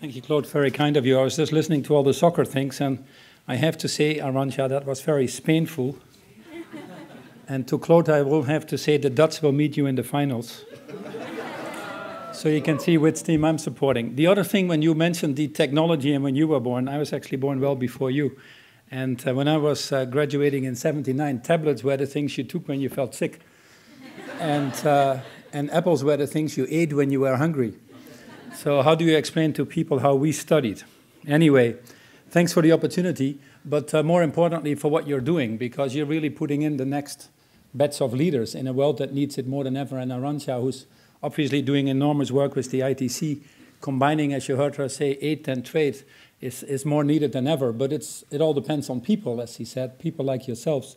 Thank you, Claude. Very kind of you. I was just listening to all the soccer things, and I have to say, Arantxa, that was very painful. And to Claude, I will have to say the Dutch will meet you in the finals. So you can see which team I'm supporting. The other thing, when you mentioned the technology and when you were born, I was actually born well before you. And when I was graduating in '79, tablets were the things you took when you felt sick. And apples were the things you ate when you were hungry. So how do you explain to people how we studied? Anyway, thanks for the opportunity, but more importantly for what you're doing, because you're really putting in the next batch of leaders in a world that needs it more than ever. And Arantxa, who's obviously doing enormous work with the ITC, combining, as you heard her say, aid and trade, is more needed than ever. But it all depends on people, as he said, people like yourselves,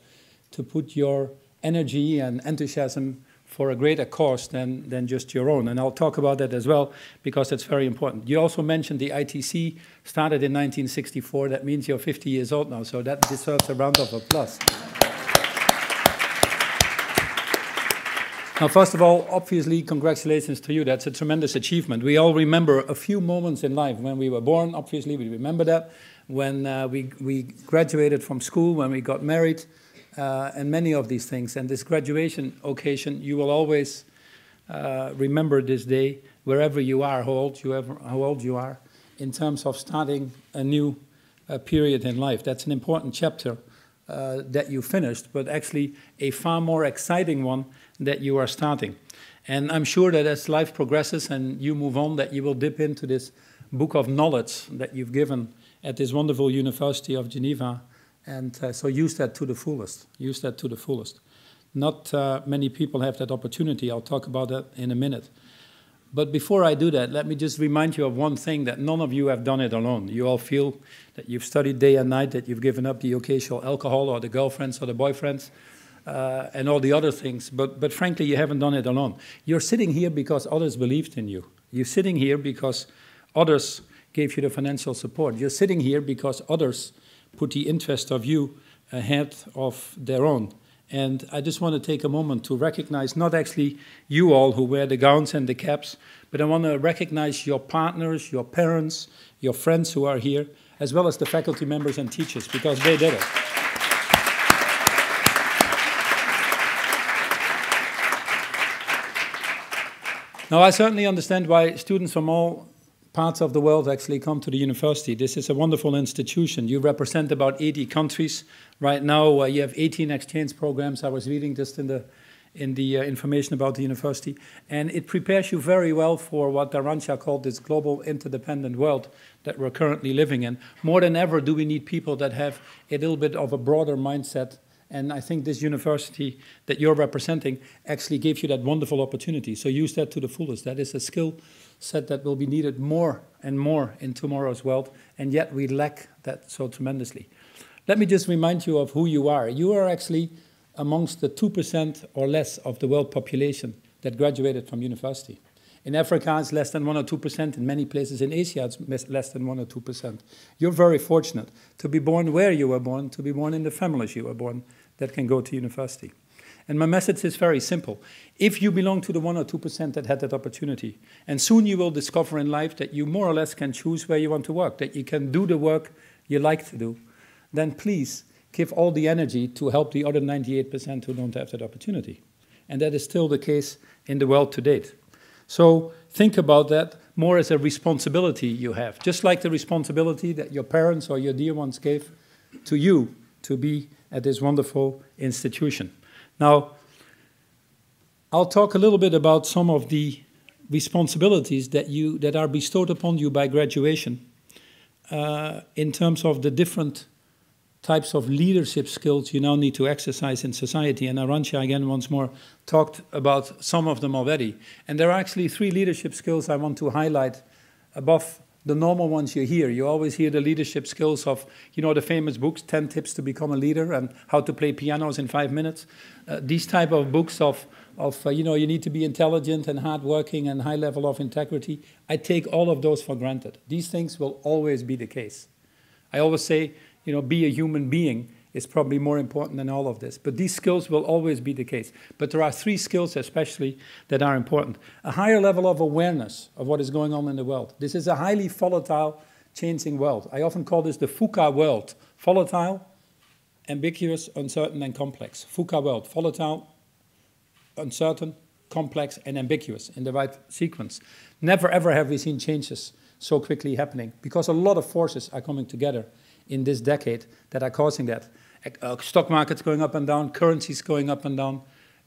to put your energy and enthusiasm for a greater cause than just your own. And I'll talk about that as well, because that's very important. You also mentioned the ITC started in 1964. That means you're 50 years old now, so that deserves a round of applause. Now, first of all, obviously, congratulations to you. That's a tremendous achievement. We all remember a few moments in life when we were born. Obviously, we remember that. When we graduated from school, when we got married, and many of these things. And this graduation occasion, you will always remember this day, wherever you are, how old you are, in terms of starting a new period in life. That's an important chapter that you finished, but actually a far more exciting one that you are starting. And I'm sure that as life progresses and you move on, that you will dip into this book of knowledge that you've given at this wonderful University of Geneva. And so use that to the fullest. Use that to the fullest. Not many people have that opportunity. I'll talk about that in a minute. But before I do that, let me just remind you of one thing, that none of you have done it alone. You all feel that you've studied day and night, that you've given up the occasional alcohol or the girlfriends or the boyfriends and all the other things. But frankly, you haven't done it alone. You're sitting here because others believed in you. You're sitting here because others gave you the financial support. You're sitting here because others put the interest of you ahead of their own. And I just want to take a moment to recognize not actually you all who wear the gowns and the caps, but I want to recognize your partners, your parents, your friends who are here, as well as the faculty members and teachers, because they did it. Now, I certainly understand why students from all parts of the world actually come to the university. This is a wonderful institution. You represent about 80 countries. Right now, you have 18 exchange programs. I was reading just in the information about the university. And it prepares you very well for what Arantxa called this global interdependent world that we're currently living in. More than ever do we need people that have a little bit of a broader mindset. And I think this university that you're representing actually gave you that wonderful opportunity. So use that to the fullest. That is a skill set that will be needed more and more in tomorrow's world, and yet we lack that so tremendously. Let me just remind you of who you are. You are actually amongst the 2% or less of the world population that graduated from university. In Africa, it's less than 1 or 2%. In many places in Asia, it's less than 1 or 2%. You're very fortunate to be born where you were born, to be born in the families you were born that can go to university. And my message is very simple. If you belong to the 1 or 2% that had that opportunity, and soon you will discover in life that you more or less can choose where you want to work, that you can do the work you like to do, then please give all the energy to help the other 98% who don't have that opportunity. And that is still the case in the world to date. So think about that more as a responsibility you have, just like the responsibility that your parents or your dear ones gave to you to be at this wonderful institution. Now, I'll talk a little bit about some of the responsibilities that are bestowed upon you by graduation in terms of the different types of leadership skills you now need to exercise in society. And Arantxa, again, once more, talked about some of them already. And there are actually 3 leadership skills I want to highlight above the normal ones you hear. You always hear the leadership skills of, you know, the famous books, 10 Tips to Become a Leader and How to Play Pianos in 5 minutes. These type of books of you know, you need to be intelligent and hardworking and high level of integrity. I take all of those for granted. These things will always be the case. I always say, you know, be a human being is probably more important than all of this. But these skills will always be the case. But there are 3 skills especially that are important. A higher level of awareness of what is going on in the world. This is a highly volatile, changing world. I often call this the VUCA world. Volatile, ambiguous, uncertain, and complex. VUCA world. Volatile, uncertain, complex, and ambiguous in the right sequence. Never ever have we seen changes so quickly happening, because a lot of forces are coming together in this decade that are causing that. Stock markets going up and down, currencies going up and down,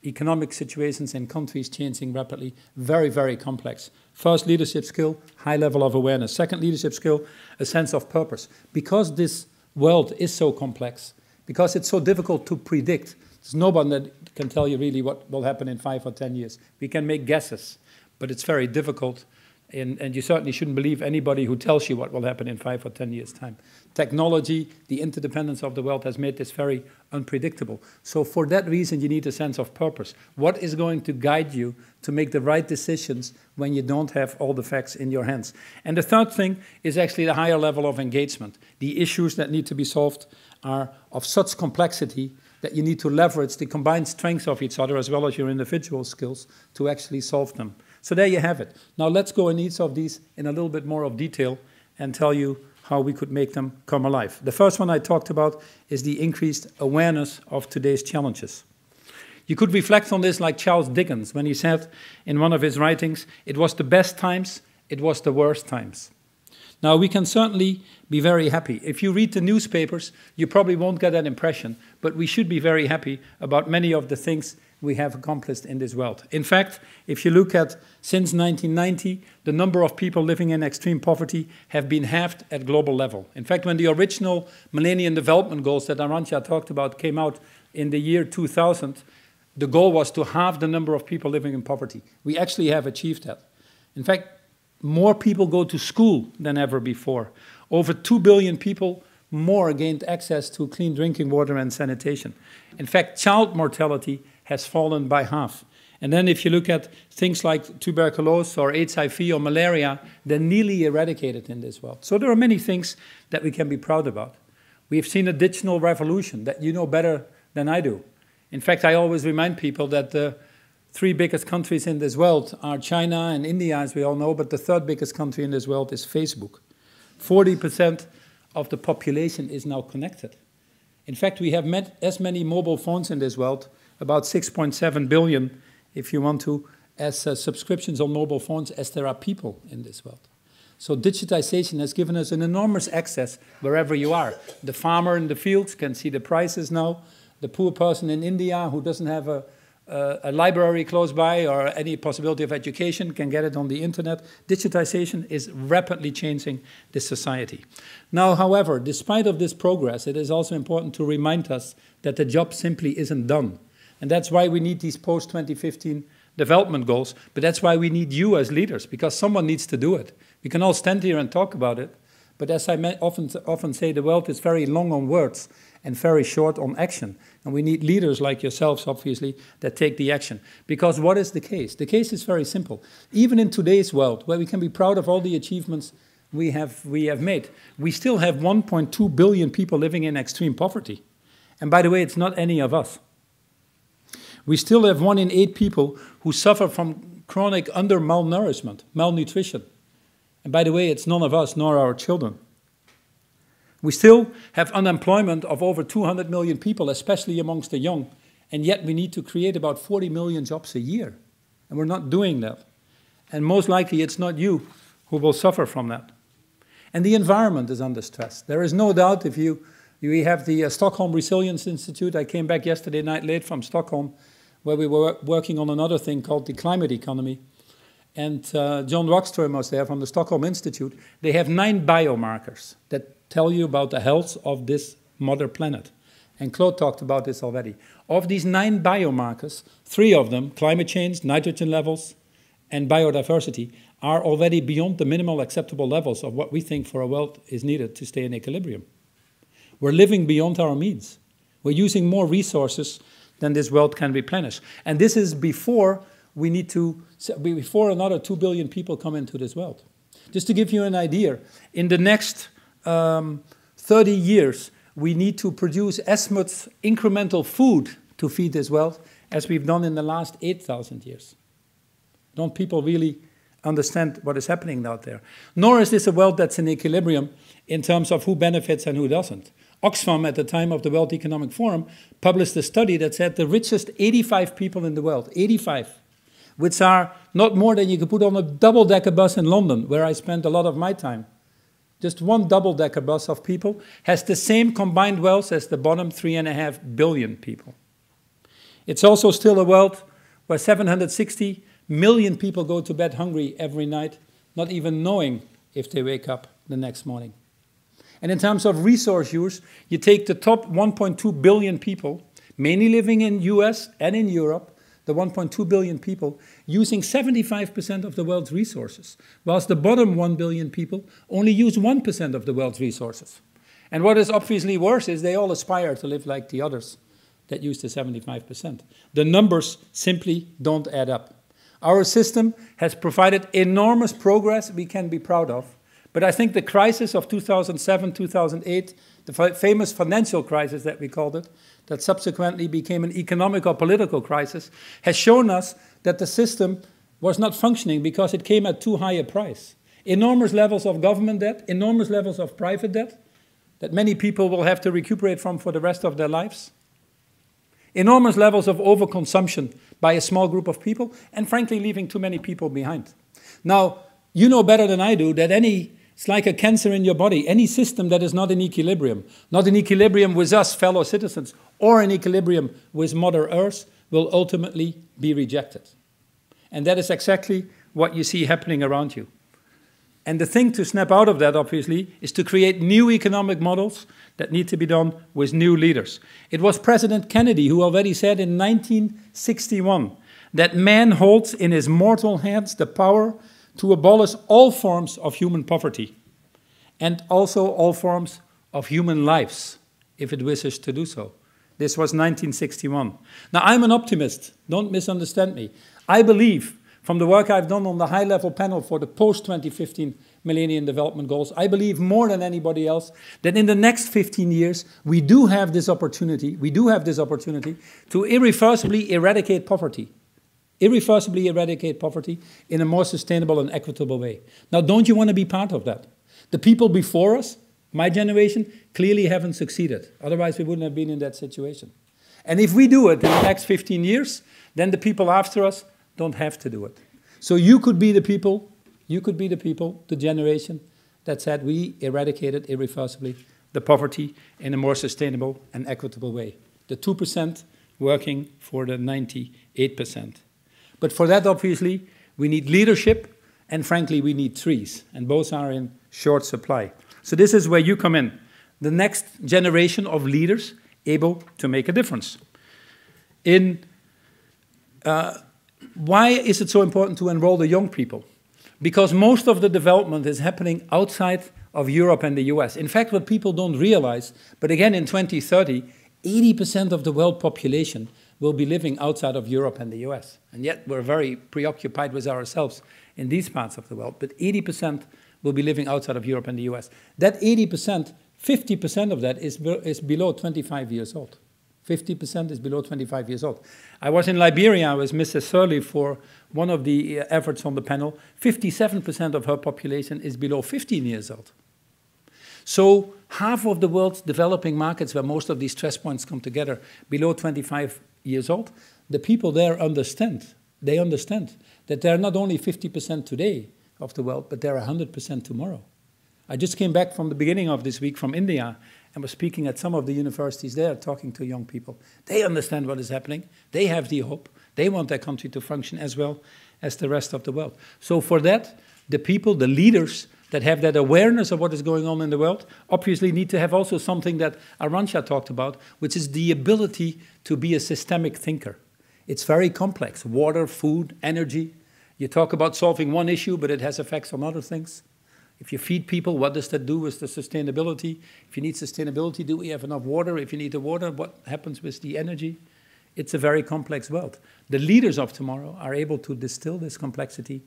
economic situations in countries changing rapidly, very, very complex. First leadership skill, high level of awareness. Second leadership skill, a sense of purpose. Because this world is so complex, because it's so difficult to predict, there's no one that can tell you really what will happen in 5 or 10 years. We can make guesses, but it's very difficult. And you certainly shouldn't believe anybody who tells you what will happen in 5 or 10 years' time. Technology, the interdependence of the world has made this very unpredictable. So for that reason, you need a sense of purpose. What is going to guide you to make the right decisions when you don't have all the facts in your hands? And the third thing is actually the higher level of engagement. The issues that need to be solved are of such complexity that you need to leverage the combined strengths of each other as well as your individual skills to actually solve them. So there you have it. Now let's go in each of these in a little bit more of detail and tell you how we could make them come alive. The first one I talked about is the increased awareness of today's challenges. You could reflect on this like Charles Dickens when he said in one of his writings, it was the best times, it was the worst times. Now, we can certainly be very happy. If you read the newspapers, you probably won't get that impression, but we should be very happy about many of the things we have accomplished in this world. In fact, if you look at since 1990, the number of people living in extreme poverty have been halved at global level. In fact, when the original Millennium Development Goals that Arantxa talked about came out in the year 2000, the goal was to halve the number of people living in poverty. We actually have achieved that. In fact, more people go to school than ever before. Over 2 billion people more gained access to clean drinking water and sanitation. In fact, child mortality has fallen by half. And then if you look at things like tuberculosis or HIV or malaria, they're nearly eradicated in this world. So there are many things that we can be proud about. We've seen a digital revolution that you know better than I do. In fact, I always remind people that the 3 biggest countries in this world are China and India, as we all know, but the 3rd biggest country in this world is Facebook. 40% of the population is now connected. In fact, we have met as many mobile phones in this world, about 6.7 billion, if you want to, as subscriptions on mobile phones as there are people in this world. So digitization has given us an enormous access wherever you are. The farmer in the fields can see the prices now. The poor person in India who doesn't have a library close by or any possibility of education can get it on the internet. Digitization is rapidly changing this society. Now, however, despite of this progress, it is also important to remind us that the job simply isn't done. And that's why we need these post-2015 development goals, but that's why we need you as leaders, because someone needs to do it. We can all stand here and talk about it, but as I often say, the world is very long on words and very short on action. And we need leaders like yourselves, obviously, that take the action. Because what is the case? The case is very simple. Even in today's world, where we can be proud of all the achievements we have made, we still have 1.2 billion people living in extreme poverty. And by the way, it's not any of us. We still have 1 in 8 people who suffer from chronic undermalnourishment, malnutrition. And by the way, it's none of us nor our children. We still have unemployment of over 200 million people, especially amongst the young, and yet we need to create about 40 million jobs a year. And we're not doing that. And most likely it's not you who will suffer from that. And the environment is under stress. There is no doubt if we have the Stockholm Resilience Institute. I came back yesterday night late from Stockholm, where we were working on another thing called the climate economy. And John Rockström was there from the Stockholm Institute. They have 9 biomarkers that tell you about the health of this mother planet. And Claude talked about this already. Of these 9 biomarkers, 3 of them, climate change, nitrogen levels, and biodiversity, are already beyond the minimal acceptable levels of what we think for a world is needed to stay in equilibrium. We're living beyond our means. We're using more resources than this world can replenish. And this is before before another 2 billion people come into this world. Just to give you an idea, in the next 30 years, we need to produce as much incremental food to feed this world as we've done in the last 8,000 years. Don't people really understand what is happening out there? Nor is this a world that's in equilibrium in terms of who benefits and who doesn't. Oxfam, at the time of the World Economic Forum, published a study that said the richest 85 people in the world, 85, which are not more than you could put on a double-decker bus in London, where I spent a lot of my time. Just one double-decker bus of people has the same combined wealth as the bottom 3.5 billion people. It's also still a world where 760 million people go to bed hungry every night, not even knowing if they wake up the next morning. And in terms of resource use, you take the top 1.2 billion people, mainly living in US and in Europe, the 1.2 billion people, using 75% of the world's resources, whilst the bottom 1 billion people only use 1% of the world's resources. And what is obviously worse is they all aspire to live like the others that use the 75%. The numbers simply don't add up. Our system has provided enormous progress we can be proud of, but I think the crisis of 2007, 2008, the famous financial crisis that we called it, that subsequently became an economic or political crisis, has shown us that the system was not functioning because it came at too high a price. Enormous levels of government debt, enormous levels of private debt that many people will have to recuperate from for the rest of their lives. Enormous levels of overconsumption by a small group of people, and frankly leaving too many people behind. Now, you know better than I do that it's like a cancer in your body. Any system that is not in equilibrium with us, fellow citizens, or in equilibrium with Mother Earth, will ultimately be rejected. And that is exactly what you see happening around you. And the thing to snap out of that, obviously, is to create new economic models that need to be done with new leaders. It was President Kennedy who already said in 1961 that man holds in his mortal hands the power to abolish all forms of human poverty and also all forms of human lives, if it wishes to do so. This was 1961. Now, I'm an optimist. Don't misunderstand me. I believe, from the work I've done on the high-level panel for the post-2015 Millennium Development Goals, I believe more than anybody else that in the next 15 years, we do have this opportunity to irreversibly eradicate poverty. Irreversibly eradicate poverty in a more sustainable and equitable way. Now, don't you want to be part of that? The people before us, my generation, clearly haven't succeeded. Otherwise, we wouldn't have been in that situation. And if we do it in the next 15 years, then the people after us don't have to do it. So you could be the people, the generation that said we eradicated irreversibly the poverty in a more sustainable and equitable way. The 2% working for the 98%. But for that, obviously, we need leadership, and frankly, we need trees, and both are in short supply. So this is where you come in, the next generation of leaders able to make a difference. Why is it so important to enroll the young people? Because most of the development is happening outside of Europe and the US. In fact, what people don't realize, but again in 2030, 80% of the world population will be living outside of Europe and the US. And yet we're very preoccupied with ourselves in these parts of the world. But 80% will be living outside of Europe and the US. That 80%, 50% of that is below 25 years old. 50% is below 25 years old. I was in Liberia with Mrs. Surley for one of the efforts on the panel. 57% of her population is below 15 years old. So half of the world's developing markets where most of these stress points come together, below 25 years old, the people there understand. They understand that they're not only 50% today of the world, but they're 100% tomorrow. I just came back from the beginning of this week from India and was speaking at some of the universities there, talking to young people. They understand what is happening. They have the hope. They want their country to function as well as the rest of the world. So for that, the people, the leaders that have that awareness of what is going on in the world, obviously need to have also something that Arantxa talked about, which is the ability to be a systemic thinker. It's very complex. Water, food, energy. You talk about solving one issue, but it has effects on other things. If you feed people, what does that do with the sustainability? If you need sustainability, do we have enough water? If you need the water, what happens with the energy? It's a very complex world. The leaders of tomorrow are able to distill this complexity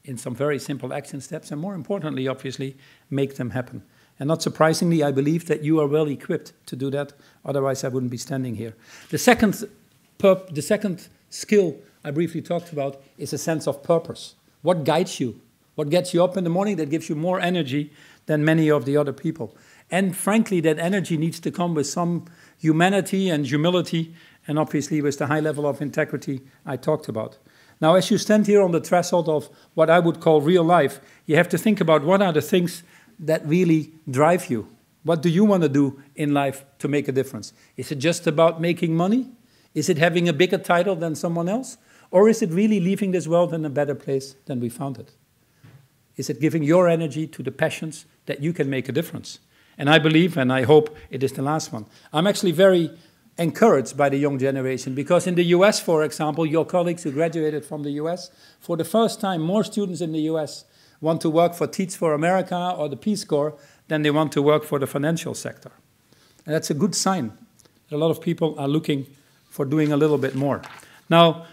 in some very simple action steps, and more importantly, obviously, make them happen. And not surprisingly, I believe that you are well equipped to do that. Otherwise, I wouldn't be standing here. The second skill I briefly talked about is a sense of purpose. What guides you? What gets you up in the morning that gives you more energy than many of the other people? And frankly, that energy needs to come with some humanity and humility, and obviously with the high level of integrity I talked about. Now, as you stand here on the threshold of what I would call real life, you have to think about what are the things that really drive you. What do you want to do in life to make a difference? Is it just about making money? Is it having a bigger title than someone else? Or is it really leaving this world in a better place than we found it? Is it giving your energy to the passions that you can make a difference? And I believe, and I hope it is the last one. I'm actually very encouraged by the young generation because in the US, for example, your colleagues who graduated from the US, for the first time, more students in the US want to work for Teach for America or the Peace Corps than they want to work for the financial sector. And that's a good sign that a lot of people are looking for doing a little bit more. Now,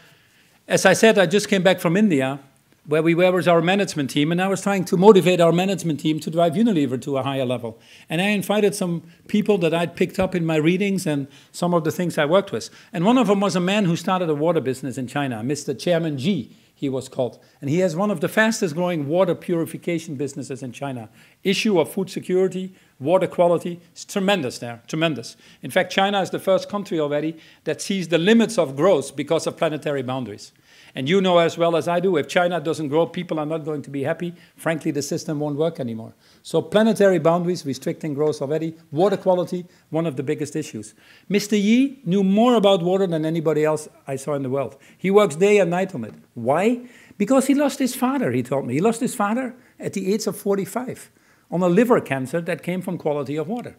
as I said, I just came back from India, where we were with our management team, and I was trying to motivate our management team to drive Unilever to a higher level. And I invited some people that I'd picked up in my readings and some of the things I worked with. And one of them was a man who started a water business in China, Mr. Chairman G, he was called. And he has one of the fastest growing water purification businesses in China. Issue of food security, water quality, it's tremendous there, tremendous. In fact, China is the first country already that sees the limits of growth because of planetary boundaries. And you know as well as I do, if China doesn't grow, people are not going to be happy. Frankly, the system won't work anymore. So planetary boundaries restricting growth already. Water quality, one of the biggest issues. Mr. Yi knew more about water than anybody else I saw in the world. He works day and night on it. Why? Because he lost his father, he told me. He lost his father at the age of 45 on a liver cancer that came from quality of water.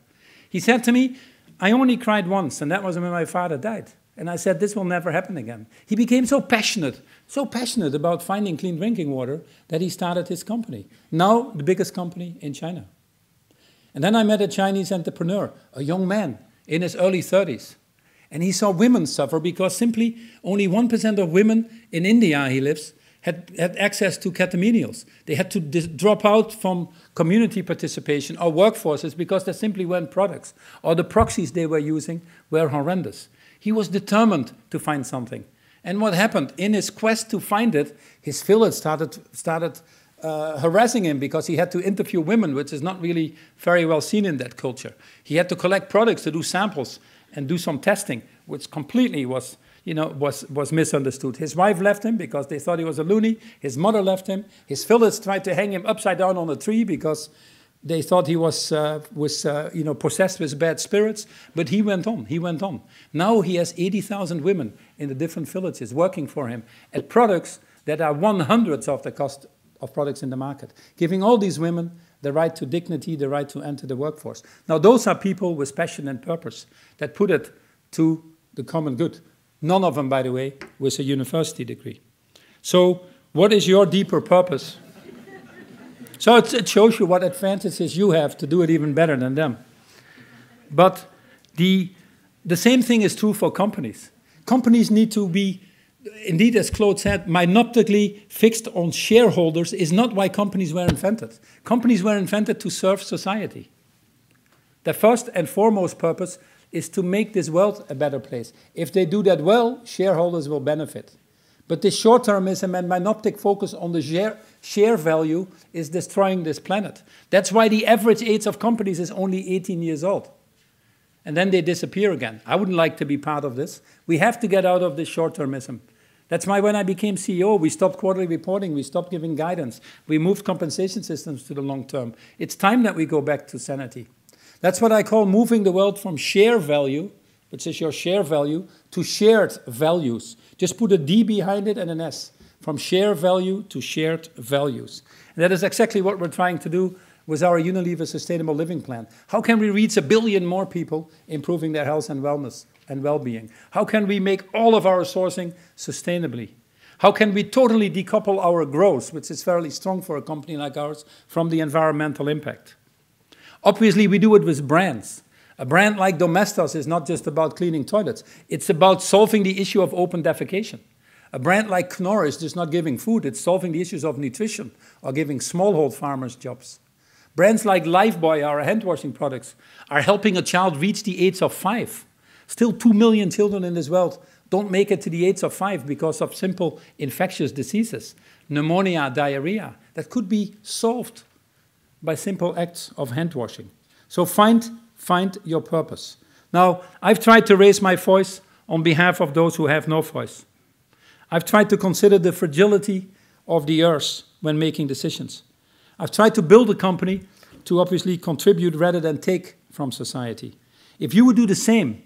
He said to me, I only cried once, and that was when my father died. And I said, this will never happen again. He became so passionate about finding clean drinking water that he started his company. Now, the biggest company in China. And then I met a Chinese entrepreneur, a young man in his early 30s. And he saw women suffer because simply only 1% of women in India, he lives, had access to catamenials. They had to drop out from community participation or workforces because there simply weren't products. Or the proxies they were using were horrendous. He was determined to find something. And what happened? In his quest to find it, his village started harassing him because he had to interview women, which is not really very well seen in that culture. He had to collect products to do samples and do some testing, which completely was misunderstood. His wife left him because they thought he was a loony. His mother left him. His village tried to hang him upside down on a tree because they thought he was possessed with bad spirits, but he went on. Now he has 80,000 women in the different villages working for him at products that are 1/100th of the cost of products in the market, giving all these women the right to dignity, the right to enter the workforce. Now those are people with passion and purpose that put it to the common good. None of them, by the way, with a university degree. So what is your deeper purpose? So it shows you what advantages you have to do it even better than them. But the same thing is true for companies. Companies need to be, indeed, as Claude said, myopically fixed on shareholders is not why companies were invented. Companies were invented to serve society. The first and foremost purpose is to make this world a better place. If they do that well, shareholders will benefit. But this short-termism and myopic focus on the share value is destroying this planet. That's why the average age of companies is only 18 years old. And then they disappear again. I wouldn't like to be part of this. We have to get out of this short-termism. That's why when I became CEO, we stopped quarterly reporting, we stopped giving guidance, we moved compensation systems to the long term. It's time that we go back to sanity. That's what I call moving the world from share value, which is your share value, to shared values. Just put a D behind it and an S. From share value to shared values. And that is exactly what we're trying to do with our Unilever Sustainable Living Plan. How can we reach 1 billion more people improving their health and wellness and well-being? How can we make all of our sourcing sustainably? How can we totally decouple our growth, which is fairly strong for a company like ours, from the environmental impact? Obviously, we do it with brands. A brand like Domestos is not just about cleaning toilets. It's about solving the issue of open defecation. A brand like Knorr is just not giving food. It's solving the issues of nutrition or giving smallhold farmers jobs. Brands like Lifebuoy, our hand washing products, are helping a child reach the age of 5. Still 2 million children in this world don't make it to the age of 5 because of simple infectious diseases, pneumonia, diarrhea, that could be solved by simple acts of hand washing. So find your purpose. Now, I've tried to raise my voice on behalf of those who have no voice. I've tried to consider the fragility of the earth when making decisions. I've tried to build a company to obviously contribute rather than take from society. If you would do the same,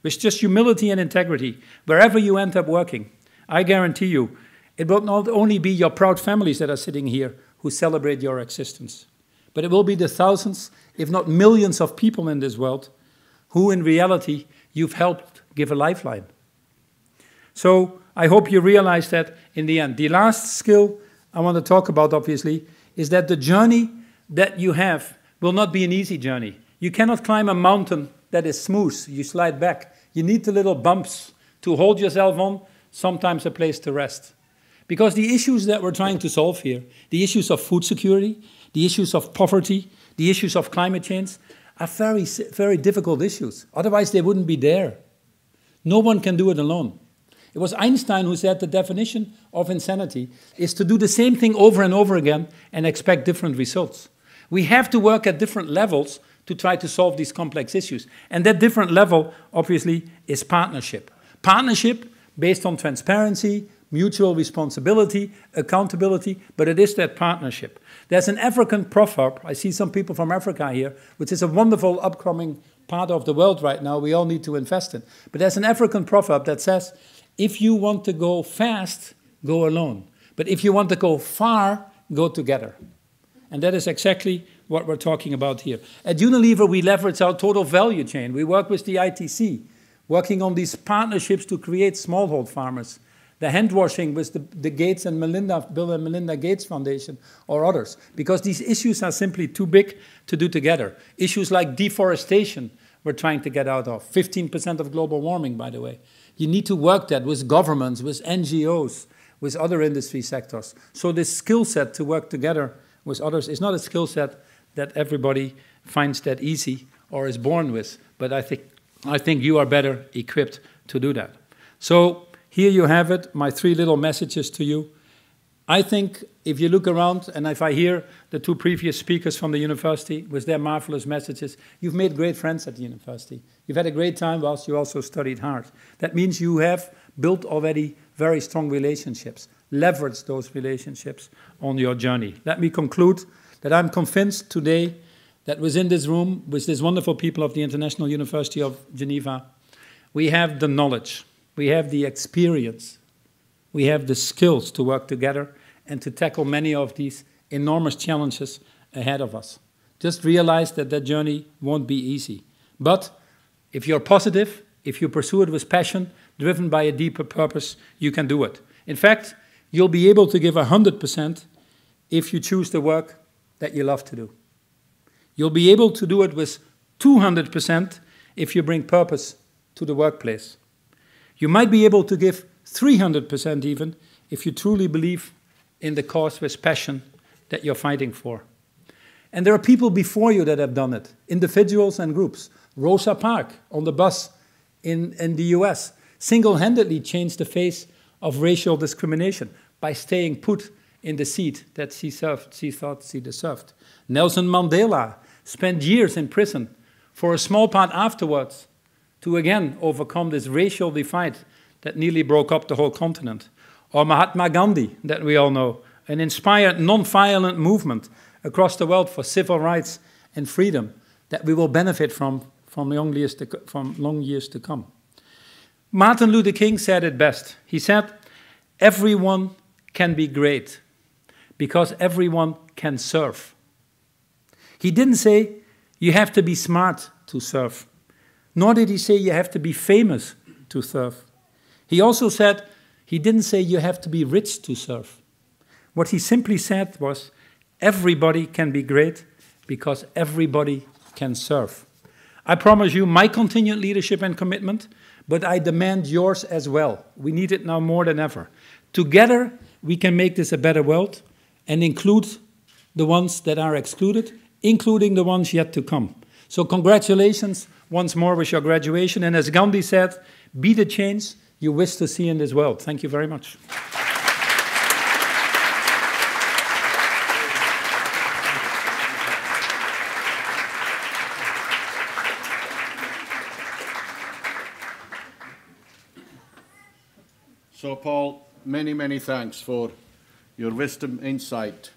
with just humility and integrity, wherever you end up working, I guarantee you, it will not only be your proud families that are sitting here who celebrate your existence, but it will be the thousands, if not millions of people in this world who in reality you've helped give a lifeline. So I hope you realize that in the end. The last skill I want to talk about, obviously, is that the journey that you have will not be an easy journey. You cannot climb a mountain that is smooth. You slide back. You need the little bumps to hold yourself on, sometimes a place to rest. Because the issues that we're trying to solve here, the issues of food security, the issues of poverty, the issues of climate change, are very, very difficult issues. Otherwise, they wouldn't be there. No one can do it alone. It was Einstein who said the definition of insanity is to do the same thing over and over again and expect different results. We have to work at different levels to try to solve these complex issues. And that different level, obviously, is partnership. Partnership based on transparency, mutual responsibility, accountability, but it is that partnership. There's an African proverb, I see some people from Africa here, which is a wonderful upcoming part of the world right now we all need to invest in. But there's an African proverb that says, if you want to go fast, go alone. But if you want to go far, go together. And that is exactly what we're talking about here. At Unilever, we leverage our total value chain. We work with the ITC, working on these partnerships to create smallhold farmers. The hand washing with the Gates and Melinda, Bill and Melinda Gates Foundation or others, because these issues are simply too big to do together. Issues like deforestation we're trying to get out of. 15% of global warming, by the way. You need to work that with governments, with NGOs, with other industry sectors. So this skill set to work together with others is not a skill set that everybody finds that easy or is born with. But I think you are better equipped to do that. So here you have it, my 3 little messages to you. I think if you look around, and if I hear the 2 previous speakers from the university with their marvelous messages, you've made great friends at the university. You've had a great time whilst you also studied hard. That means you have built already very strong relationships. Leverage those relationships on your journey. Let me conclude that I'm convinced today that within this room, with these wonderful people of the International University of Geneva, we have the knowledge, we have the experience, we have the skills to work together and to tackle many of these enormous challenges ahead of us. Just realize that that journey won't be easy. But if you're positive, if you pursue it with passion, driven by a deeper purpose, you can do it. In fact, you'll be able to give 100% if you choose the work that you love to do. You'll be able to do it with 200% if you bring purpose to the workplace. You might be able to give 300% even if you truly believe in the cause with passion that you're fighting for. And there are people before you that have done it, individuals and groups. Rosa Parks on the bus in the US single-handedly changed the face of racial discrimination by staying put in the seat that she thought she deserved. Nelson Mandela spent years in prison for a small part afterwards to again overcome this racial divide that nearly broke up the whole continent. Or Mahatma Gandhi, that we all know, an inspired non-violent movement across the world for civil rights and freedom that we will benefit from long years to come. Martin Luther King said it best. He said, everyone can be great because everyone can serve. He didn't say you have to be smart to serve, nor did he say you have to be famous to serve. He also said, he didn't say you have to be rich to serve. What he simply said was, everybody can be great because everybody can serve. I promise you my continued leadership and commitment, but I demand yours as well. We need it now more than ever. Together, we can make this a better world and include the ones that are excluded, including the ones yet to come. So congratulations once more with your graduation. And as Gandhi said, be the change you wish to see in this world. Thank you very much. So, Paul, many, many thanks for your wisdom, insight,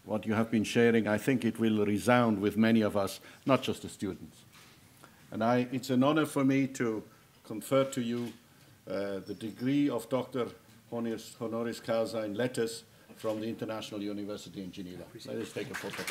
what you have been sharing. I think it will resound with many of us, not just the students. And it's an honor for me to confer to you the degree of Doctor Honoris Causa in Letters from the International University in Geneva. Let us take a photo.